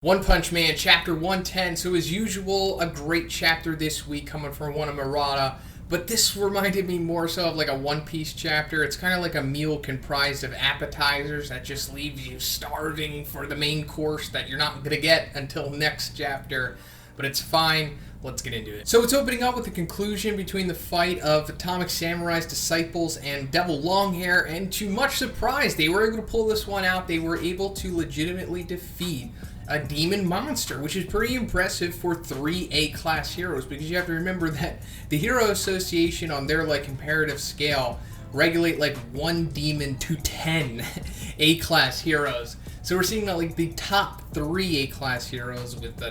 One Punch Man, chapter 110. So as usual, a great chapter this week coming from one of Murata. But this reminded me more so of like a One Piece chapter. It's kind of like a meal comprised of appetizers that just leaves you starving for the main course that you're not going to get until next chapter. But it's fine. Let's get into it. So it's opening up with the conclusion between the fight of Atomic Samurai's disciples and Devil Longhair, and to much surprise, they were able to pull this one out. They were able to legitimately defeat a demon monster, which is pretty impressive for 3 A-class heroes, because you have to remember that the Hero Association on their like comparative scale regulate like 1 demon to 10 A-class heroes. So we're seeing like the top 3 A-class heroes with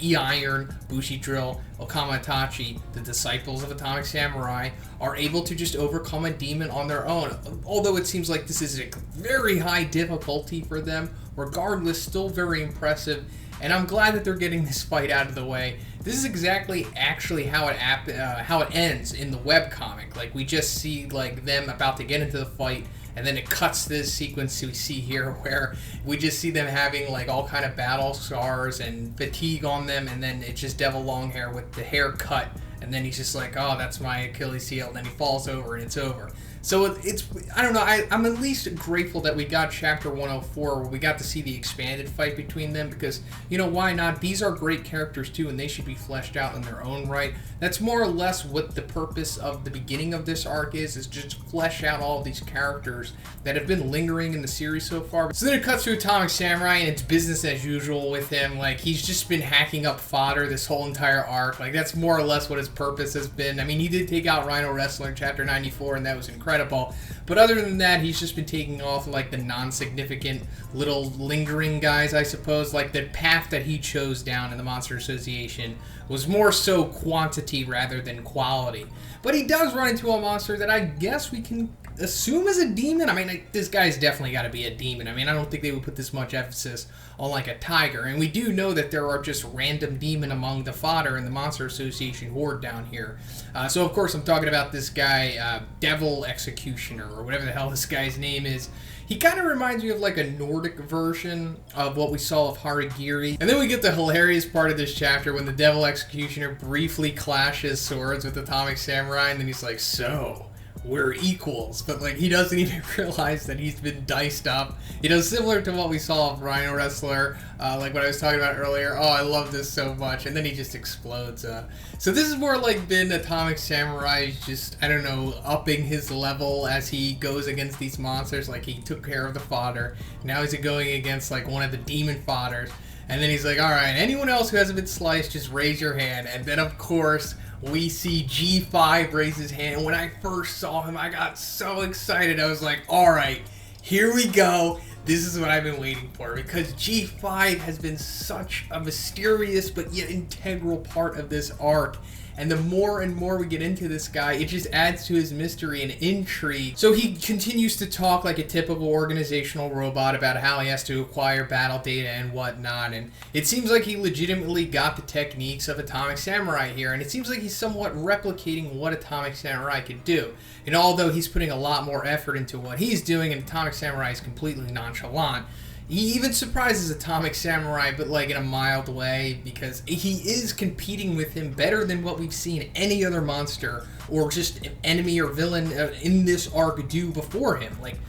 E-Iron, Bushido, Okama Itachi, the disciples of Atomic Samurai, are able to just overcome a demon on their own. Although it seems like this is a very high difficulty for them, regardless, still very impressive. And I'm glad that they're getting this fight out of the way. This is exactly actually how it ends in the webcomic. Like, we just see like them about to get into the fight, and then it cuts to this sequence we see here where we just see them having like all kind of battle scars and fatigue on them, and then it's just Devil Longhair with the hair cut, and then he's just like, oh, that's my Achilles heel, and then he falls over and it's over. So it's, I don't know, I'm at least grateful that we got chapter 104 where we got to see the expanded fight between them, because, you know, why not? These are great characters too, and they should be fleshed out in their own right. That's more or less what the purpose of the beginning of this arc is just flesh out all of these characters that have been lingering in the series so far. So then it cuts to Atomic Samurai, and it's business as usual with him. Like, he's just been hacking up fodder this whole entire arc. Like, that's more or less what his purpose has been. I mean, he did take out Rhino Wrestler in chapter 94, and that was incredible. But other than that, he's just been taking off like the non-significant little lingering guys, I suppose. Like, the path that he chose down in the Monster Association was more so quantity rather than quality. But he does run into a monster that I guess we can assume is a demon. I mean, this guy's definitely got to be a demon. I mean, I don't think they would put this much emphasis on like a tiger. And we do know that there are just random demon among the fodder in the Monster Association horde down here. So of course I'm talking about this guy, Devil Executioner, or whatever the hell this guy's name is. He kind of reminds me of like a Nordic version of what we saw of Harigiri. And then we get the hilarious part of this chapter when the Devil Executioner briefly clashes swords with Atomic Samurai, and then he's like, so we're equals, but like he doesn't even realize that he's been diced up. You know, similar to what we saw of Rhino Wrestler, like what I was talking about earlier. Oh, I love this so much, and then he just explodes. So this is more like been Atomic Samurai just, I don't know, upping his level as he goes against these monsters. Like, he took care of the fodder, now he's going against like one of the demon fodders, and then he's like, all right, anyone else who hasn't been sliced, just raise your hand. And then of course we see G5 raise his hand. When I first saw him, I got so excited. I was like, alright, here we go. This is what I've been waiting for, because G5 has been such a mysterious but yet integral part of this arc. And the more and more we get into this guy, it just adds to his mystery and intrigue. So he continues to talk like a typical organizational robot about how he has to acquire battle data and whatnot. And it seems like he legitimately got the techniques of Atomic Samurai here. And it seems like he's somewhat replicating what Atomic Samurai could do. And although he's putting a lot more effort into what he's doing, and Atomic Samurai is completely nonchalant, he even surprises Atomic Samurai, but like in a mild way, because he is competing with him better than what we've seen any other monster or just enemy or villain in this arc do before him. Like,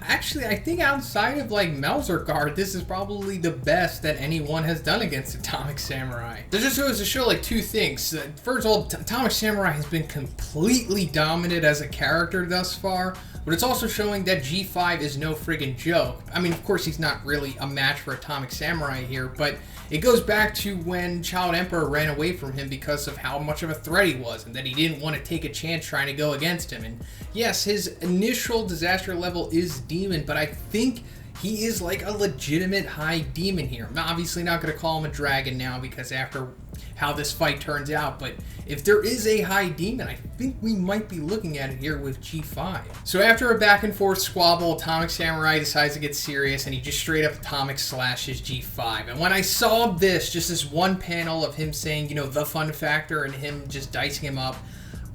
actually, I think outside of like Melzerguard, this is probably the best that anyone has done against Atomic Samurai. This just goes to show like two things. First of all, Atomic Samurai has been completely dominant as a character thus far, but it's also showing that G5 is no friggin' joke. I mean, of course, he's not really a match for Atomic Samurai here, but it goes back to when Child Emperor ran away from him because of how much of a threat he was, and that he didn't want to take a chance trying to go against him. And yes, his initial disaster level is demon, but I think he is like a legitimate high demon here. I'm obviously not going to call him a dragon now, because after how this fight turns out, but if there is a high demon, I think we might be looking at it here with G5. So after a back and forth squabble, Atomic Samurai decides to get serious, and he just straight up atomic slashes G5. And when I saw this, just this one panel of him saying, you know, the fun factor, and him just dicing him up,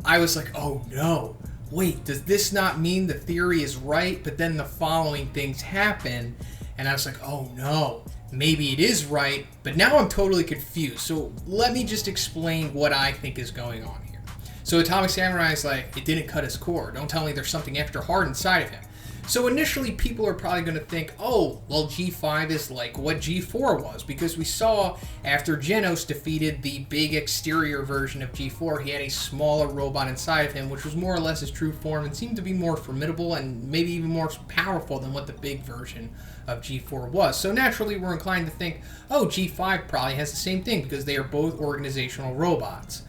I was like, oh no, wait, does this not mean the theory is right? But then the following things happen, and I was like, oh no. maybe it is right, but now I'm totally confused. So let me just explain what I think is going on here. So Atomic Samurai is like, it didn't cut his core. Don't tell me there's something extra hard inside of him. So initially people are probably going to think, oh, well, G5 is like what G4 was, because we saw after Genos defeated the big exterior version of G4, he had a smaller robot inside of him, which was more or less his true form and seemed to be more formidable and maybe even more powerful than what the big version of G4 was. So naturally we're inclined to think, oh, G5 probably has the same thing because they are both organizational robots.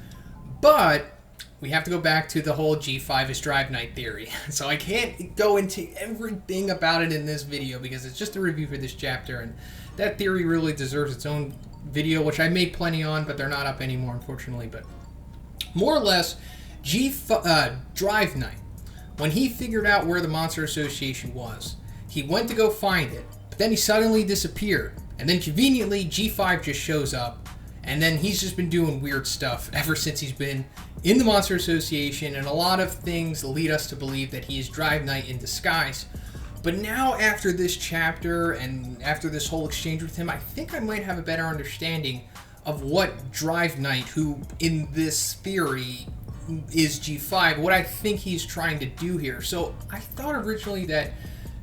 But we have to go back to the whole G5 is Drive Knight theory. So I can't go into everything about it in this video because it's just a review for this chapter, and that theory really deserves its own video, which I made plenty on, but they're not up anymore, unfortunately. But more or less, Drive Knight, when he figured out where the Monster Association was, he went to go find it, but then he suddenly disappeared. And then conveniently, G5 just shows up, and then he's just been doing weird stuff ever since he's been in the Monster Association, and a lot of things lead us to believe that he is Drive Knight in disguise. But now, after this chapter, and after this whole exchange with him, I think I might have a better understanding of what Drive Knight, who in this theory is G5, what I think he's trying to do here. So I thought originally that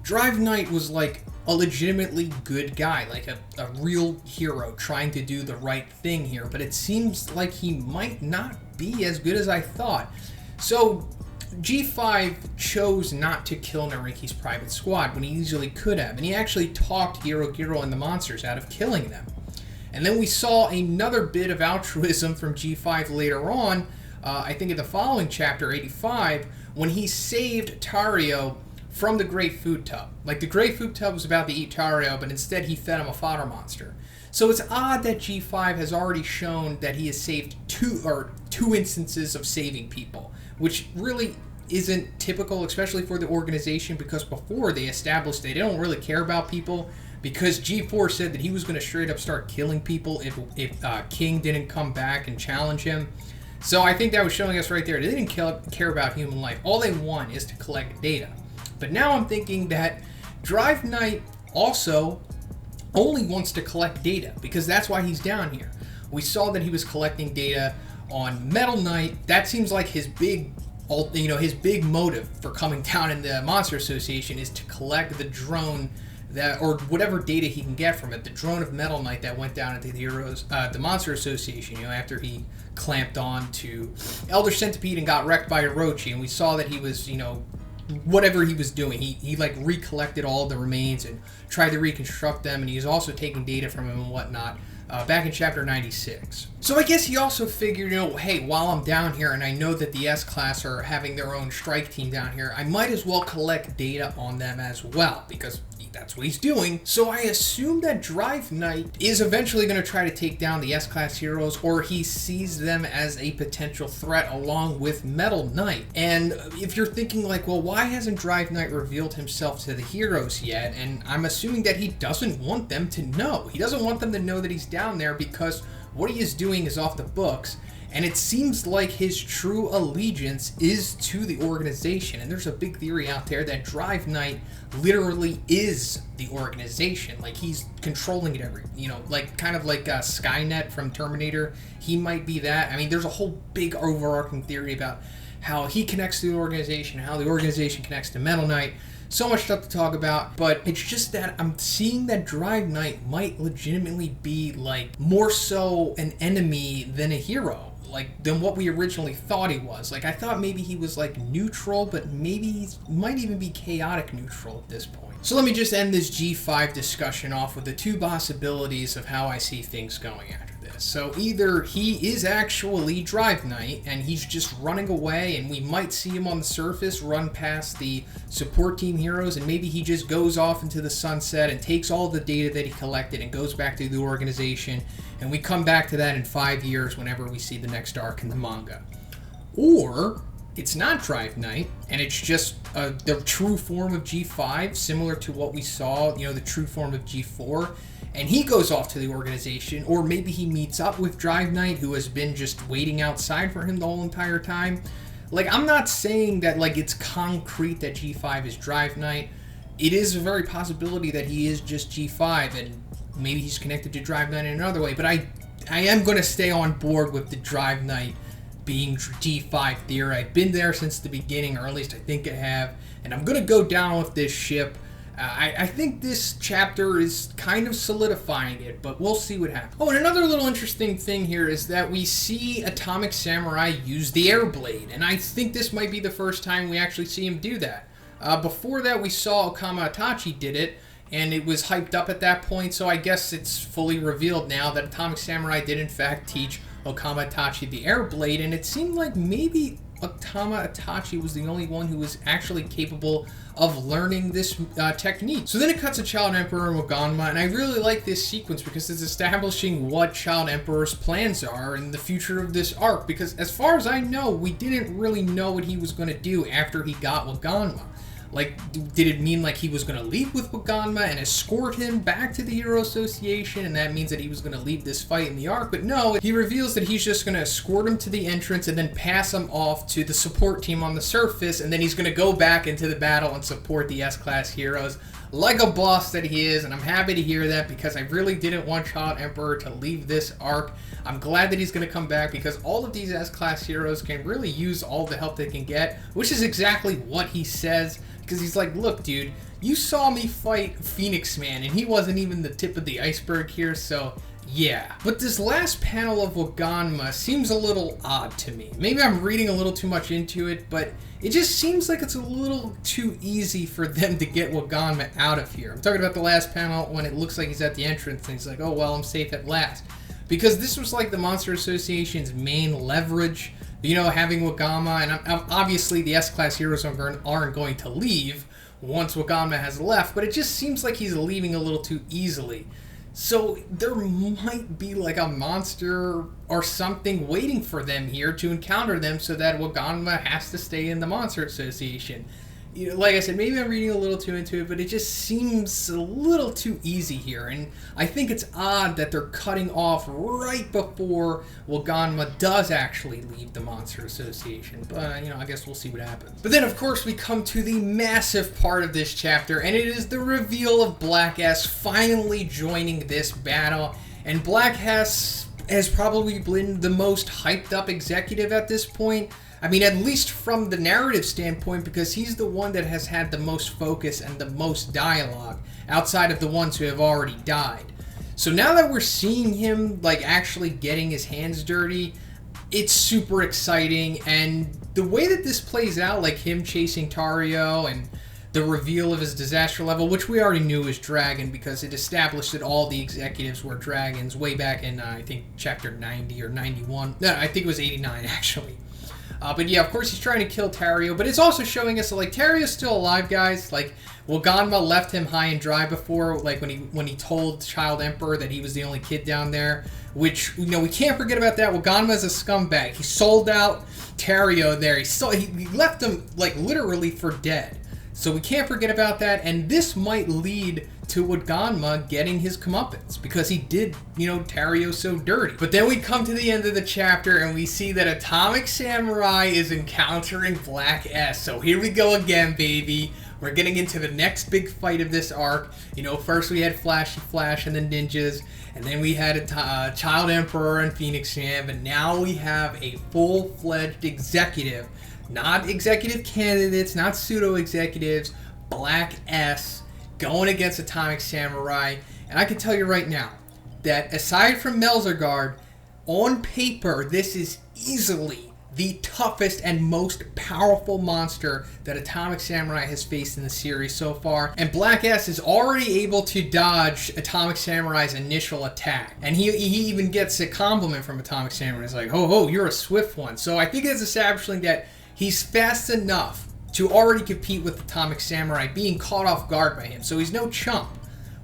Drive Knight was like a legitimately good guy, like a real hero trying to do the right thing here, but it seems like he might not be as good as I thought. So G5 chose not to kill Nariki's private squad when he easily could have, and he actually talked Giro and the monsters out of killing them. And then we saw another bit of altruism from G5 later on, I think in the following chapter, 85, when he saved Tario from the Great Food Tub. Like, the Great Food Tub was about to eat Tario, but instead he fed him a fodder monster. So it's odd that G5 has already shown that he has saved two instances of saving people, which really isn't typical, especially for the organization, because before they established they don't really care about people, because G4 said that he was going to straight up start killing people if King didn't come back and challenge him. So I think that was showing us right there, they didn't care about human life. All they want is to collect data. But now I'm thinking that Drive Knight also only wants to collect data, because that's why he's down here. We saw that he was collecting data on Metal Knight. That seems like his big motive for coming down in the Monster Association is to collect the drone that, or whatever data he can get from it, the drone of Metal Knight that went down into the Monster Association, after he clamped on to Elder Centipede and got wrecked by Orochi, and we saw that he was, whatever he was doing, he like recollected all the remains and tried to reconstruct them, and he was also taking data from him and whatnot back in chapter 96. So I guess he also figured, hey, while I'm down here and I know that the S-Class are having their own strike team down here, I might as well collect data on them as well, because that's what he's doing. So I assume that Drive Knight is eventually going to try to take down the S-Class heroes, or he sees them as a potential threat along with Metal Knight. And if you're thinking like, well, why hasn't Drive Knight revealed himself to the heroes yet? And I'm assuming that he doesn't want them to know. He doesn't want them to know that he's down there, because what he is doing is off the books. And it seems like his true allegiance is to the organization. And there's a big theory out there that Drive Knight literally is the organization. Like, he's controlling it like kind of like Skynet from Terminator. He might be that. I mean, there's a whole big overarching theory about how he connects to the organization, how the organization connects to Metal Knight. So much stuff to talk about, but it's just that I'm seeing that Drive Knight might legitimately be, like, more so an enemy than a hero. Than what we originally thought he was. Like, I thought maybe he was, like, neutral, but maybe he might even be chaotic neutral at this point. So let me just end this G5 discussion off with the two possibilities of how I see things going after this. So either he is actually Drive Knight, and he's just running away, and we might see him on the surface run past the support team heroes, and maybe he just goes off into the sunset and takes all the data that he collected and goes back to the organization, and we come back to that in 5 years whenever we see the next arc in the manga. Or it's not Drive Knight, and it's just the true form of G5, similar to what we saw, the true form of G4, and he goes off to the organization, or maybe he meets up with Drive Knight, who has been just waiting outside for him the whole entire time. Like, I'm not saying that, like, it's concrete that G5 is Drive Knight. It is a very possibility that he is just G5, and maybe he's connected to Drive Knight in another way, but I am going to stay on board with the Drive Knight being G5 theory. I've been there since the beginning, or at least I think I have, and I'm going to go down with this ship. I think this chapter is kind of solidifying it, but we'll see what happens. Oh, and another little interesting thing here is that we see Atomic Samurai use the air blade, and I think this might be the first time we actually see him do that. Before that, we saw Okama Itachi did it, and it was hyped up at that point, so I guess it's fully revealed now that Atomic Samurai did in fact teach Okama Itachi the air blade, and it seemed like maybe Okama Itachi was the only one who was actually capable of learning this technique. So then it cuts to Child Emperor and Waganma, and I really like this sequence because it's establishing what Child Emperor's plans are in the future of this arc, because as far as I know, we didn't really know what he was going to do after he got Waganma. Like, did it mean like he was going to leave with Waganma and escort him back to the Hero Association, and that means that he was going to leave this fight in the arc? But no, he reveals that he's just going to escort him to the entrance and then pass him off to the support team on the surface, and then he's going to go back into the battle and support the S-Class heroes like a boss that he is, and I'm happy to hear that because I really didn't want Child Emperor to leave this arc. I'm glad that he's going to come back because all of these S-Class heroes can really use all the help they can get, which is exactly what he says. Because he's like, look, dude, you saw me fight Phoenix Man, and he wasn't even the tip of the iceberg here, so yeah. But this last panel of Waganma seems a little odd to me. Maybe I'm reading a little too much into it, but it just seems like it's a little too easy for them to get Waganma out of here. I'm talking about the last panel when it looks like he's at the entrance, and he's like, oh, well, I'm safe at last. Because this was like the Monster Association's main leverage, you know, having Waganma, and obviously the S-Class heroes aren't going to leave once Waganma has left, but it just seems like he's leaving a little too easily. So there might be like a monster or something waiting for them here to encounter them so that Waganma has to stay in the Monster Association. You know, like I said, maybe I'm reading a little too into it, but it just seems a little too easy here. And I think it's odd that they're cutting off right before Waganma does actually leave the Monster Association. But, you know, I guess we'll see what happens. But then, of course, we come to the massive part of this chapter, and it is the reveal of Black S finally joining this battle. And Black S has probably been the most hyped up executive at this point. I mean, at least from the narrative standpoint, because he's the one that has had the most focus and the most dialogue outside of the ones who have already died. So now that we're seeing him, like, actually getting his hands dirty, it's super exciting. And the way that this plays out, like him chasing Tario and the reveal of his disaster level, which we already knew was Dragon because it established that all the executives were dragons way back in, I think, chapter 90 or 91. No, I think it was 89, actually. But yeah, of course he's trying to kill Tario, but it's also showing us that, like, Tario's still alive, guys. Like, Waganma left him high and dry before, like, when he told Child Emperor that he was the only kid down there, which, you know, we can't forget about that. Waganma's a scumbag. He sold out Tario there. He left him, like, literally for dead. So we can't forget about that, and this might lead to Waganma getting his comeuppance, because he did, you know, Tario so dirty. But then we come to the end of the chapter, and we see that Atomic Samurai is encountering Black S. So here we go again, baby. We're getting into the next big fight of this arc. You know, first we had Flashy Flash and the ninjas, and then we had a Child Emperor and Phoenix Man, but now we have a full-fledged executive. Not executive candidates, not pseudo-executives, Black S going against Atomic Samurai. And I can tell you right now that aside from Melzergard, on paper, this is easily the toughest and most powerful monster that Atomic Samurai has faced in the series so far. And Black S is already able to dodge Atomic Samurai's initial attack. And he even gets a compliment from Atomic Samurai. It's like, ho, you're a swift one. So I think it's establishing that he's fast enough to already compete with Atomic Samurai, being caught off guard by him. So he's no chump.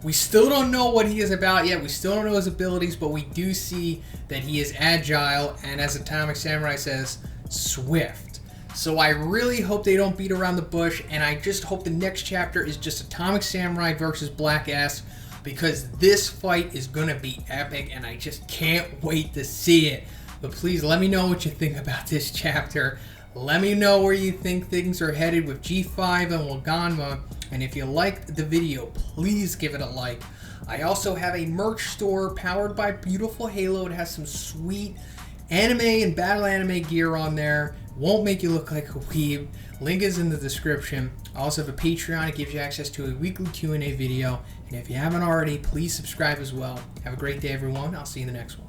We still don't know what he is about yet. We still don't know his abilities, but we do see that he is agile, and as Atomic Samurai says, swift. So I really hope they don't beat around the bush, and I just hope the next chapter is just Atomic Samurai versus Black S, because this fight is going to be epic, and I just can't wait to see it. But please let me know what you think about this chapter. Let me know where you think things are headed with G5 and Waganma. And if you liked the video, please give it a like. I also have a merch store powered by Beautiful Halo. It has some sweet anime and battle anime gear on there. Won't make you look like a weeb. Link is in the description. I also have a Patreon. It gives you access to a weekly Q&A video. And if you haven't already, please subscribe as well. Have a great day, everyone. I'll see you in the next one.